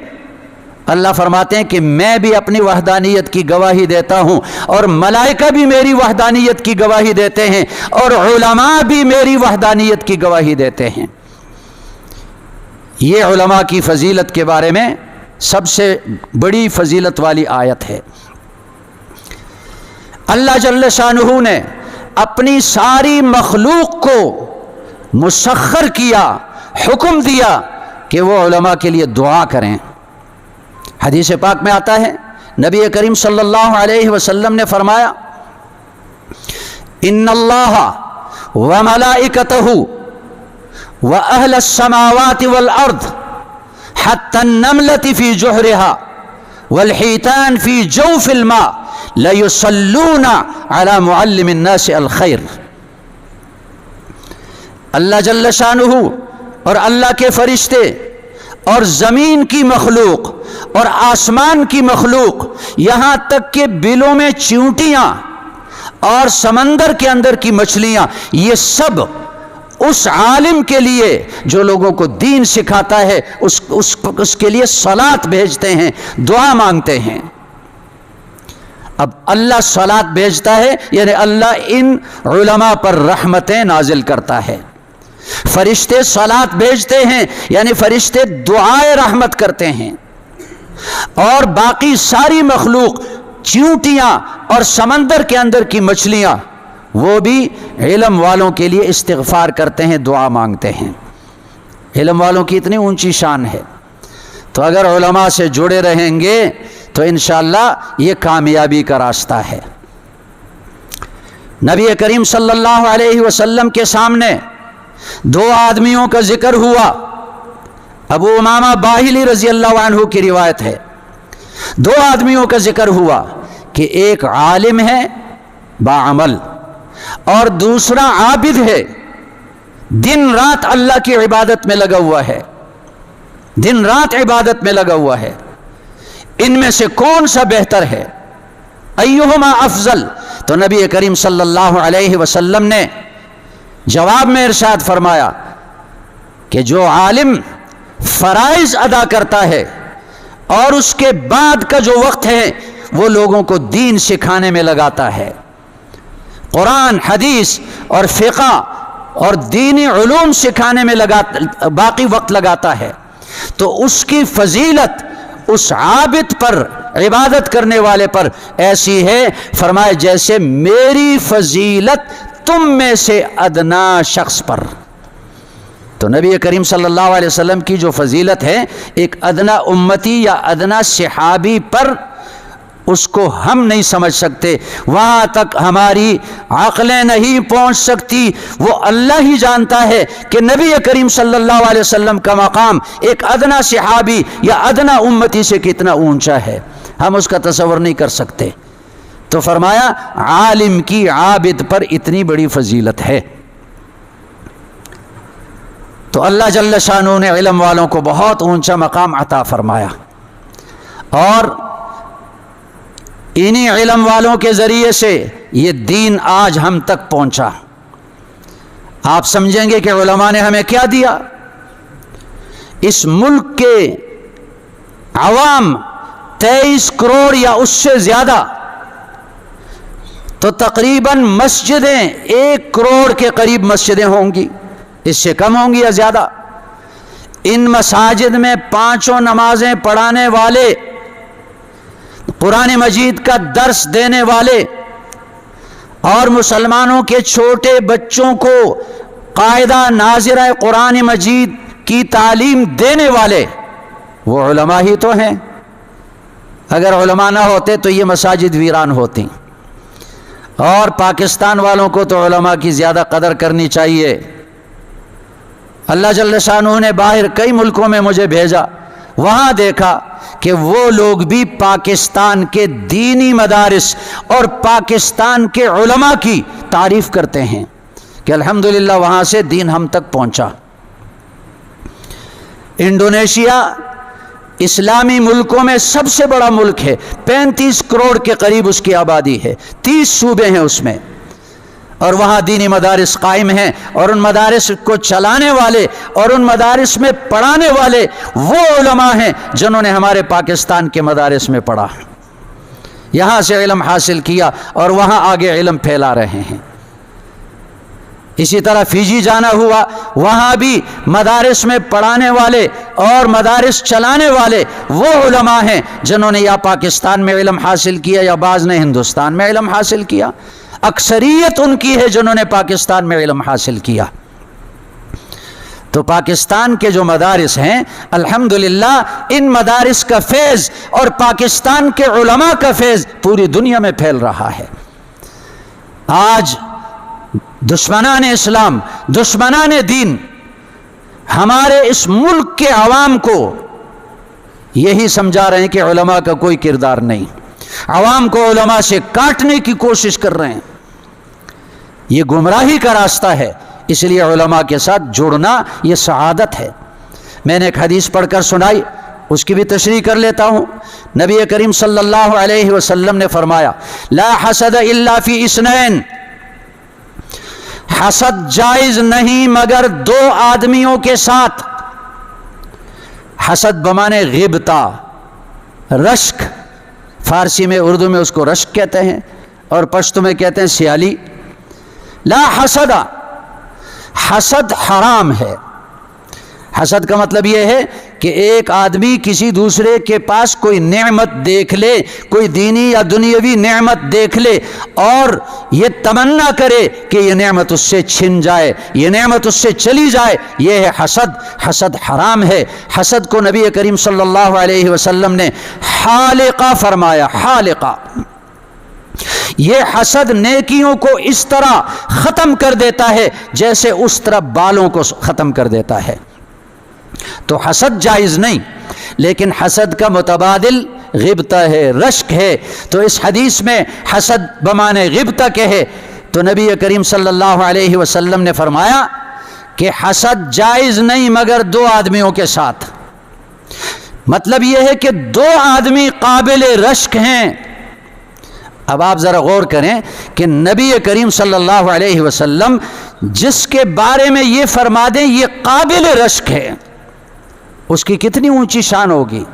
اللہ فرماتے ہیں کہ میں بھی اپنی وحدانیت کی گواہی دیتا ہوں، اور ملائکہ بھی میری وحدانیت کی گواہی دیتے ہیں، اور علماء بھی میری وحدانیت کی گواہی دیتے ہیں۔ یہ علماء کی فضیلت کے بارے میں سب سے بڑی فضیلت والی آیت ہے۔ اللہ جل شانہ نے اپنی ساری مخلوق کو مسخر کیا، حکم دیا کہ وہ علماء کے لیے دعا کریں۔ حدیث پاک میں آتا ہے، نبی کریم صلی اللہ علیہ وسلم نے فرمایا، ان اللہ وملائکتہ واہل السماوات والارض حتی النملة فی جحرها والحیتان فی جوف الماء لیصلون علی معلم الناس الخیر۔ اللہ جل شانہ اور اللہ کے فرشتے اور زمین کی مخلوق اور آسمان کی مخلوق، یہاں تک کہ بلوں میں چیونٹیاں اور سمندر کے اندر کی مچھلیاں، یہ سب اس عالم کے لیے جو لوگوں کو دین سکھاتا ہے اس کے لیے صلات بھیجتے ہیں، دعا مانگتے ہیں۔ اب اللہ صلات بھیجتا ہے یعنی اللہ ان علماء پر رحمتیں نازل کرتا ہے، فرشتے صلات بھیجتے ہیں یعنی فرشتے دعائے رحمت کرتے ہیں، اور باقی ساری مخلوق، چیونٹیاں اور سمندر کے اندر کی مچھلیاں، وہ بھی علم والوں کے لیے استغفار کرتے ہیں، دعا مانگتے ہیں۔ علم والوں کی اتنی اونچی شان ہے، تو اگر علماء سے جڑے رہیں گے تو انشاءاللہ یہ کامیابی کا راستہ ہے۔ نبی کریم صلی اللہ علیہ وسلم کے سامنے دو آدمیوں کا ذکر ہوا، ابو امامہ باہلی رضی اللہ عنہ کی روایت ہے، دو آدمیوں کا ذکر ہوا کہ ایک عالم ہے باعمل اور دوسرا عابد ہے، دن رات اللہ کی عبادت میں لگا ہوا ہے، دن رات عبادت میں لگا ہوا ہے، ان میں سے کون سا بہتر ہے؟ ایہما افضل؟ تو نبی کریم صلی اللہ علیہ وسلم نے جواب میں ارشاد فرمایا کہ جو عالم فرائض ادا کرتا ہے اور اس کے بعد کا جو وقت ہے وہ لوگوں کو دین سکھانے میں لگاتا ہے، قرآن، حدیث اور فقہ اور دینی علوم سکھانے میں باقی وقت لگاتا ہے، تو اس کی فضیلت اس عابد پر، عبادت کرنے والے پر ایسی ہے، فرمائے جیسے میری فضیلت تم میں سے ادنا شخص پر۔ تو نبی کریم صلی اللہ علیہ وسلم کی جو فضیلت ہے ایک ادنا امتی یا ادنا صحابی پر، اس کو ہم نہیں سمجھ سکتے، وہاں تک ہماری عقلیں نہیں پہنچ سکتی، وہ اللہ ہی جانتا ہے کہ نبی کریم صلی اللہ علیہ وسلم کا مقام ایک ادنا صحابی یا ادنا امتی سے کتنا اونچا ہے، ہم اس کا تصور نہیں کر سکتے۔ تو فرمایا عالم کی عابد پر اتنی بڑی فضیلت ہے۔ تو اللہ جل شانہ نے علم والوں کو بہت اونچا مقام عطا فرمایا، اور انہی علم والوں کے ذریعے سے یہ دین آج ہم تک پہنچا۔ آپ سمجھیں گے کہ علماء نے ہمیں کیا دیا؟ اس ملک کے عوام 23 کروڑ یا اس سے زیادہ، تو تقریباً مسجدیں 1 کروڑ کے قریب مسجدیں ہوں گی، اس سے کم ہوں گی یا زیادہ۔ ان مساجد میں 5 نمازیں پڑھانے والے، قرآن مجید کا درس دینے والے اور مسلمانوں کے چھوٹے بچوں کو قاعدہ ناظرہ قرآن مجید کی تعلیم دینے والے، وہ علماء ہی تو ہیں۔ اگر علماء نہ ہوتے تو یہ مساجد ویران ہوتی۔ اور پاکستان والوں کو تو علماء کی زیادہ قدر کرنی چاہیے۔ اللہ جل شانہ نے باہر کئی ملکوں میں مجھے بھیجا، وہاں دیکھا کہ وہ لوگ بھی پاکستان کے دینی مدارس اور پاکستان کے علماء کی تعریف کرتے ہیں کہ الحمدللہ وہاں سے دین ہم تک پہنچا۔ انڈونیشیا اسلامی ملکوں میں سب سے بڑا ملک ہے، 35 کروڑ کے قریب اس کی آبادی ہے، 30 صوبے ہیں اس میں، اور وہاں دینی مدارس قائم ہیں، اور ان مدارس کو چلانے والے اور ان مدارس میں پڑھانے والے وہ علماء ہیں جنہوں نے ہمارے پاکستان کے مدارس میں پڑھا، یہاں سے علم حاصل کیا اور وہاں آگے علم پھیلا رہے ہیں۔ اسی طرح فیجی جانا ہوا، وہاں بھی مدارس میں پڑھانے والے اور مدارس چلانے والے وہ علماء ہیں جنہوں نے یا پاکستان میں علم حاصل کیا یا بعض نے ہندوستان میں علم حاصل کیا، اکثریت ان کی ہے جنہوں نے پاکستان میں علم حاصل کیا۔ تو پاکستان کے جو مدارس ہیں الحمدللہ ان مدارس کا فیض اور پاکستان کے علماء کا فیض پوری دنیا میں پھیل رہا ہے۔ آج دشمنان اسلام، دشمنان دین ہمارے اس ملک کے عوام کو یہی سمجھا رہے ہیں کہ علماء کا کوئی کردار نہیں، عوام کو علماء سے کاٹنے کی کوشش کر رہے ہیں۔ یہ گمراہی کا راستہ ہے، اس لیے علماء کے ساتھ جڑنا یہ سعادت ہے۔ میں نے ایک حدیث پڑھ کر سنائی، اس کی بھی تشریح کر لیتا ہوں۔ نبی کریم صلی اللہ علیہ وسلم نے فرمایا لا حسد الا فی اثنین، حسد جائز نہیں مگر دو آدمیوں کے ساتھ۔ حسد بمانے غبطہ، رشک، فارسی میں اردو میں اس کو رشک کہتے ہیں اور پشتو میں کہتے ہیں سیالی۔ لا حسد، حسد حرام ہے۔ حسد کا مطلب یہ ہے کہ ایک آدمی کسی دوسرے کے پاس کوئی نعمت دیکھ لے، کوئی دینی یا دنیاوی نعمت دیکھ لے اور یہ تمنا کرے کہ یہ نعمت اس سے چھن جائے، یہ نعمت اس سے چلی جائے، یہ ہے حسد۔ حسد حرام ہے۔ حسد کو نبی کریم صلی اللہ علیہ وسلم نے حالقہ فرمایا، حالقہ۔ یہ حسد نیکیوں کو اس طرح ختم کر دیتا ہے جیسے اس طرح بالوں کو ختم کر دیتا ہے۔ تو حسد جائز نہیں، لیکن حسد کا متبادل غبطہ ہے، رشک ہے۔ تو اس حدیث میں حسد بمانے غبطہ کے ہے، تو نبی کریم صلی اللہ علیہ وسلم نے فرمایا کہ حسد جائز نہیں مگر دو آدمیوں کے ساتھ۔ مطلب یہ ہے کہ دو آدمی قابل رشک ہیں۔ اب آپ ذرا غور کریں کہ نبی کریم صلی اللہ علیہ وسلم جس کے بارے میں یہ فرما دیں یہ قابل رشک ہے، اس کی کتنی اونچی شان ہوگی،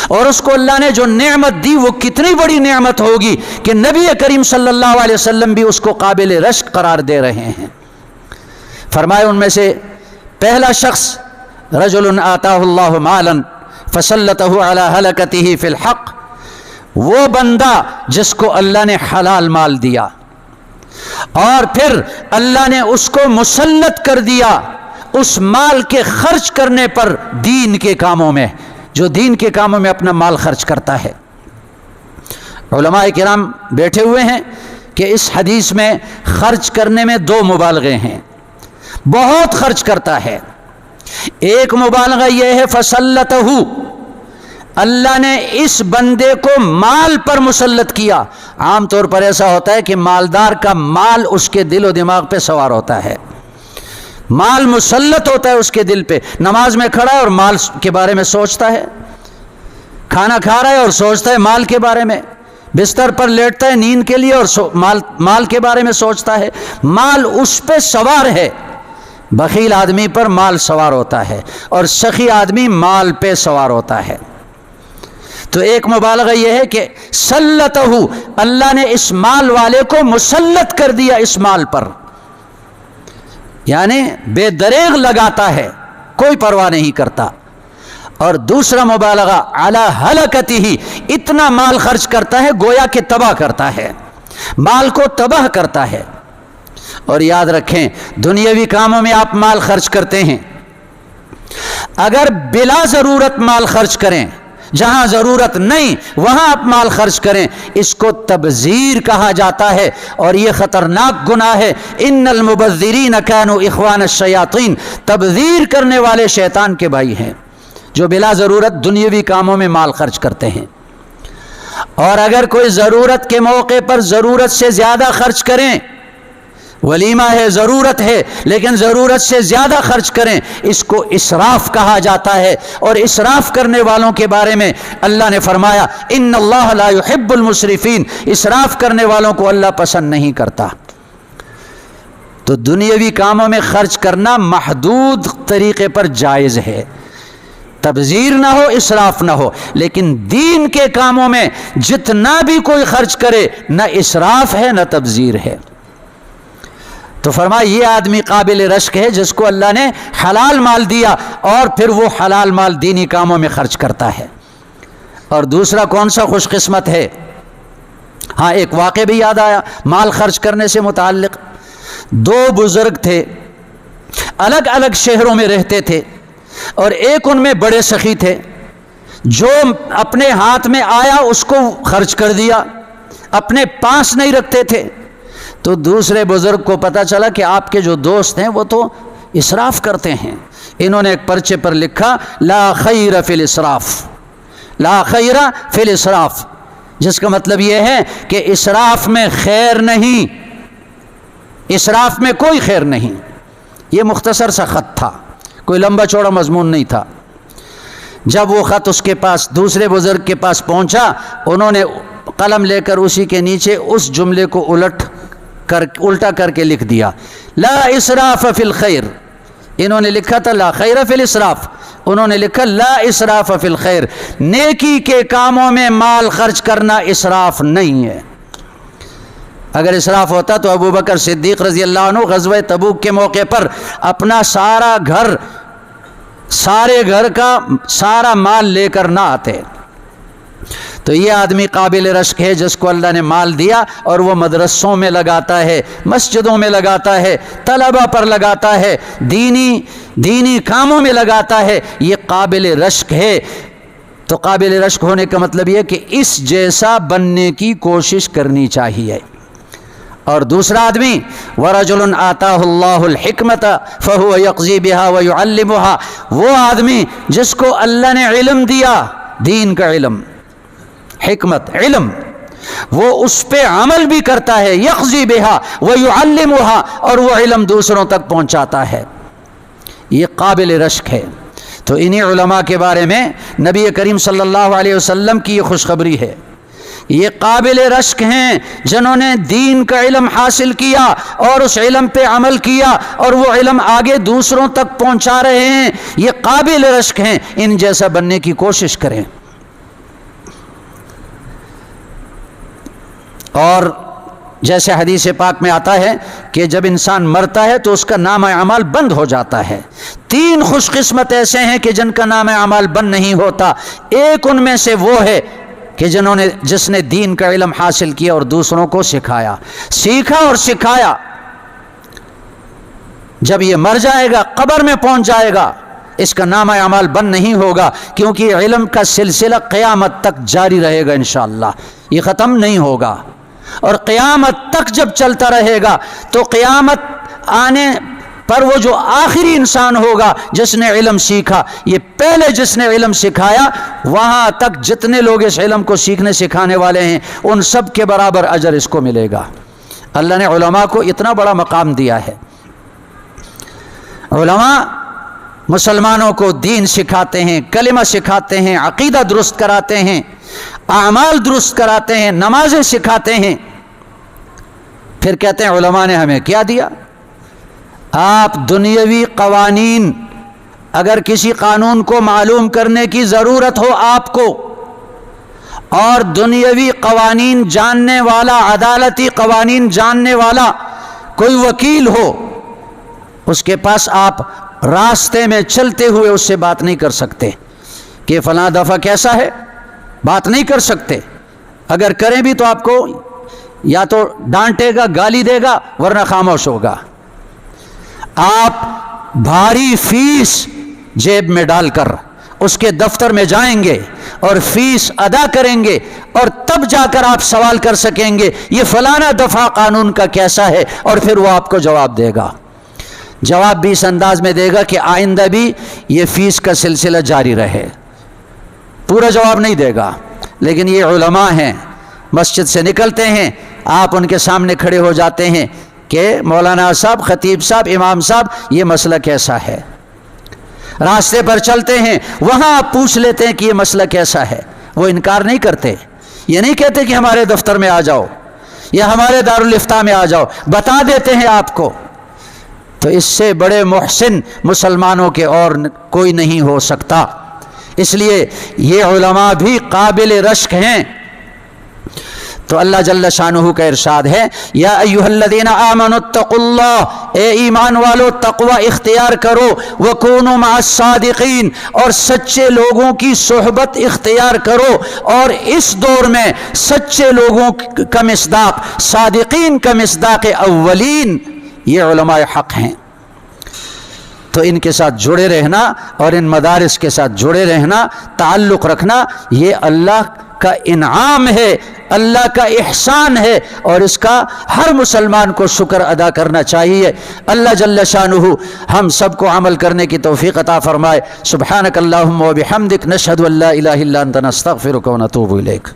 اور اس کو اللہ نے جو نعمت دی وہ کتنی بڑی نعمت ہوگی کہ نبی کریم صلی اللہ علیہ وسلم بھی اس کو قابل رشک قرار دے رہے ہیں۔ فرمائے ان میں سے پہلا شخص رجل آتاہ اللہ مالا فسلطہ علی ہلکتہ فی الحق، وہ بندہ جس کو اللہ نے حلال مال دیا اور پھر اللہ نے اس کو مسلط کر دیا اس مال کے خرچ کرنے پر دین کے کاموں میں، جو دین کے کاموں میں اپنا مال خرچ کرتا ہے۔ علماء کرام بیٹھے ہوئے ہیں کہ اس حدیث میں خرچ کرنے میں دو مبالغے ہیں، بہت خرچ کرتا ہے۔ ایک مبالغہ یہ ہے فسلطہ، اللہ نے اس بندے کو مال پر مسلط کیا۔ عام طور پر ایسا ہوتا ہے کہ مالدار کا مال اس کے دل و دماغ پہ سوار ہوتا ہے، مال مسلط ہوتا ہے اس کے دل پہ۔ نماز میں کھڑا ہے اور مال کے بارے میں سوچتا ہے، کھانا کھا رہا ہے اور سوچتا ہے مال کے بارے میں، بستر پر لیٹتا ہے نیند کے لیے اور مال کے بارے میں سوچتا ہے۔ مال اس پہ سوار ہے۔ بخیل آدمی پر مال سوار ہوتا ہے اور سخی آدمی مال پہ سوار ہوتا ہے۔ تو ایک مبالغہ یہ ہے کہ سلطہ، اللہ نے اس مال والے کو مسلط کر دیا اس مال پر، یعنی بے دریغ لگاتا ہے، کوئی پرواہ نہیں کرتا۔ اور دوسرا مبالغہ علی ہلکتہ، اتنا مال خرچ کرتا ہے گویا کہ تباہ کرتا ہے، مال کو تباہ کرتا ہے۔ اور یاد رکھیں دنیاوی کاموں میں آپ مال خرچ کرتے ہیں، اگر بلا ضرورت مال خرچ کریں، جہاں ضرورت نہیں وہاں آپ مال خرچ کریں، اس کو تبذیر کہا جاتا ہے اور یہ خطرناک گناہ ہے۔ ان المبذرین کانوا اخوان الشیاطین، تبذیر کرنے والے شیطان کے بھائی ہیں جو بلا ضرورت دنیاوی کاموں میں مال خرچ کرتے ہیں۔ اور اگر کوئی ضرورت کے موقع پر ضرورت سے زیادہ خرچ کریں، ولیمہ ہے، ضرورت ہے، لیکن ضرورت سے زیادہ خرچ کریں، اس کو اسراف کہا جاتا ہے۔ اور اسراف کرنے والوں کے بارے میں اللہ نے فرمایا ان اللہ لا يحب المسرفین، اسراف کرنے والوں کو اللہ پسند نہیں کرتا۔ تو دنیاوی کاموں میں خرچ کرنا محدود طریقے پر جائز ہے، تبذیر نہ ہو، اسراف نہ ہو، لیکن دین کے کاموں میں جتنا بھی کوئی خرچ کرے نہ اسراف ہے نہ تبذیر ہے۔ تو فرمایا یہ آدمی قابل رشک ہے جس کو اللہ نے حلال مال دیا اور پھر وہ حلال مال دینی کاموں میں خرچ کرتا ہے۔ اور دوسرا کون سا خوش قسمت ہے؟ ہاں ایک واقعہ بھی یاد آیا مال خرچ کرنے سے متعلق۔ دو بزرگ تھے، الگ الگ شہروں میں رہتے تھے، اور ایک ان میں بڑے سخی تھے جو اپنے ہاتھ میں آیا اس کو خرچ کر دیا، اپنے پاس نہیں رکھتے تھے۔ تو دوسرے بزرگ کو پتہ چلا کہ آپ کے جو دوست ہیں وہ تو اسراف کرتے ہیں۔ انہوں نے ایک پرچے پر لکھا لا خیر فی الاسراف، لا خیر فی الاسراف، جس کا مطلب یہ ہے کہ اسراف میں خیر نہیں، اسراف میں کوئی خیر نہیں۔ یہ مختصر سا خط تھا، کوئی لمبا چوڑا مضمون نہیں تھا۔ جب وہ خط اس کے پاس دوسرے بزرگ کے پاس پہنچا، انہوں نے قلم لے کر اسی کے نیچے اس جملے کو الٹا کر کے لکھ دیا لا اسراف فی الخیر۔ انہوں نے لکھا تھا لا خیر فی الاسراف، انہوں نے لکھا لا اسراف فی الخیر، نیکی کے کاموں میں مال خرچ کرنا اسراف نہیں ہے۔ اگر اسراف ہوتا تو ابو بکر صدیق رضی اللہ عنہ غزوہ تبوک کے موقع پر اپنا سارے گھر کا سارا مال لے کر نہ آتے۔ تو یہ آدمی قابل رشک ہے جس کو اللہ نے مال دیا اور وہ مدرسوں میں لگاتا ہے، مسجدوں میں لگاتا ہے، طلبہ پر لگاتا ہے، دینی کاموں میں لگاتا ہے، یہ قابل رشک ہے۔ تو قابل رشک ہونے کا مطلب یہ کہ اس جیسا بننے کی کوشش کرنی چاہیے۔ اور دوسرا آدمی وَرَجُلٌ آتَاهُ اللَّهُ الْحِكْمَةَ فَهُوَ يَقْضِي بِهَا وَيُعَلِّمُهَا، وہ آدمی جس کو اللہ نے علم دیا، دین کا علم، حکمت، علم، وہ اس پہ عمل بھی کرتا ہے، یقضی بہا ویعلمها، اور وہ علم دوسروں تک پہنچاتا ہے، یہ قابل رشک ہے۔ تو انہی علماء کے بارے میں نبی کریم صلی اللہ علیہ وسلم کی یہ خوشخبری ہے، یہ قابل رشک ہیں جنہوں نے دین کا علم حاصل کیا اور اس علم پہ عمل کیا اور وہ علم آگے دوسروں تک پہنچا رہے ہیں، یہ قابل رشک ہیں، ان جیسا بننے کی کوشش کریں۔ اور جیسے حدیث پاک میں آتا ہے کہ جب انسان مرتا ہے تو اس کا نام اعمال بند ہو جاتا ہے۔ 3 خوش قسمت ایسے ہیں کہ جن کا نام اعمال بند نہیں ہوتا، ایک ان میں سے وہ ہے کہ جس نے دین کا علم حاصل کیا اور دوسروں کو سکھایا، سیکھا اور سکھایا۔ جب یہ مر جائے گا، قبر میں پہنچ جائے گا، اس کا نام اعمال بند نہیں ہوگا، کیونکہ علم کا سلسلہ قیامت تک جاری رہے گا انشاءاللہ، یہ ختم نہیں ہوگا۔ اور قیامت تک جب چلتا رہے گا تو قیامت آنے پر وہ جو آخری انسان ہوگا جس نے علم سیکھا، یہ پہلے جس نے علم سکھایا، وہاں تک جتنے لوگ اس علم کو سیکھنے سکھانے والے ہیں ان سب کے برابر اجر اس کو ملے گا۔ اللہ نے علماء کو اتنا بڑا مقام دیا ہے۔ علماء مسلمانوں کو دین سکھاتے ہیں، کلمہ سکھاتے ہیں، عقیدہ درست کراتے ہیں، اعمال درست کراتے ہیں، نمازیں سکھاتے ہیں۔ پھر کہتے ہیں علماء نے ہمیں کیا دیا؟ آپ دنیاوی قوانین، اگر کسی قانون کو معلوم کرنے کی ضرورت ہو آپ کو، اور دنیاوی قوانین جاننے والا، عدالتی قوانین جاننے والا کوئی وکیل ہو، اس کے پاس آپ راستے میں چلتے ہوئے اس سے بات نہیں کر سکتے کہ فلاں دفعہ کیسا ہے، بات نہیں کر سکتے۔ اگر کریں بھی تو آپ کو یا تو ڈانٹے گا، گالی دے گا، ورنہ خاموش ہوگا۔ آپ بھاری فیس جیب میں ڈال کر اس کے دفتر میں جائیں گے اور فیس ادا کریں گے، اور تب جا کر آپ سوال کر سکیں گے یہ فلانا دفعہ قانون کا کیسا ہے، اور پھر وہ آپ کو جواب دے گا۔ جواب بھی اس انداز میں دے گا کہ آئندہ بھی یہ فیس کا سلسلہ جاری رہے، پورا جواب نہیں دے گا۔ لیکن یہ علماء ہیں، مسجد سے نکلتے ہیں، آپ ان کے سامنے کھڑے ہو جاتے ہیں کہ مولانا صاحب، خطیب صاحب، امام صاحب، یہ مسئلہ کیسا ہے۔ راستے پر چلتے ہیں، وہاں آپ پوچھ لیتے ہیں کہ یہ مسئلہ کیسا ہے۔ وہ انکار نہیں کرتے، یہ نہیں کہتے کہ ہمارے دفتر میں آ جاؤ یا ہمارے دارالافتاء میں آ جاؤ، بتا دیتے ہیں آپ کو۔ تو اس سے بڑے محسن مسلمانوں کے اور کوئی نہیں ہو سکتا۔ اس لیے یہ علماء بھی قابل رشک ہیں۔ تو اللہ جل شانہ کا ارشاد ہے یا ایھا الذین آمنوا اتقوا اللہ، اے ایمان والو تقوی اختیار کرو، وکونوا مع الصادقین، اور سچے لوگوں کی صحبت اختیار کرو۔ اور اس دور میں سچے لوگوں کا مصداق، صادقین کا مصداق اولین، یہ علماء حق ہیں۔ تو ان کے ساتھ جڑے رہنا اور ان مدارس کے ساتھ جڑے رہنا، تعلق رکھنا، یہ اللہ کا انعام ہے، اللہ کا احسان ہے، اور اس کا ہر مسلمان کو شکر ادا کرنا چاہیے۔ اللہ جل شانہ ہم سب کو عمل کرنے کی توفیق عطا فرمائے۔ سبحانک اللہم و بحمدک، نشہد ان لا الہ الا انت، نستغفرک و نتوب الیک۔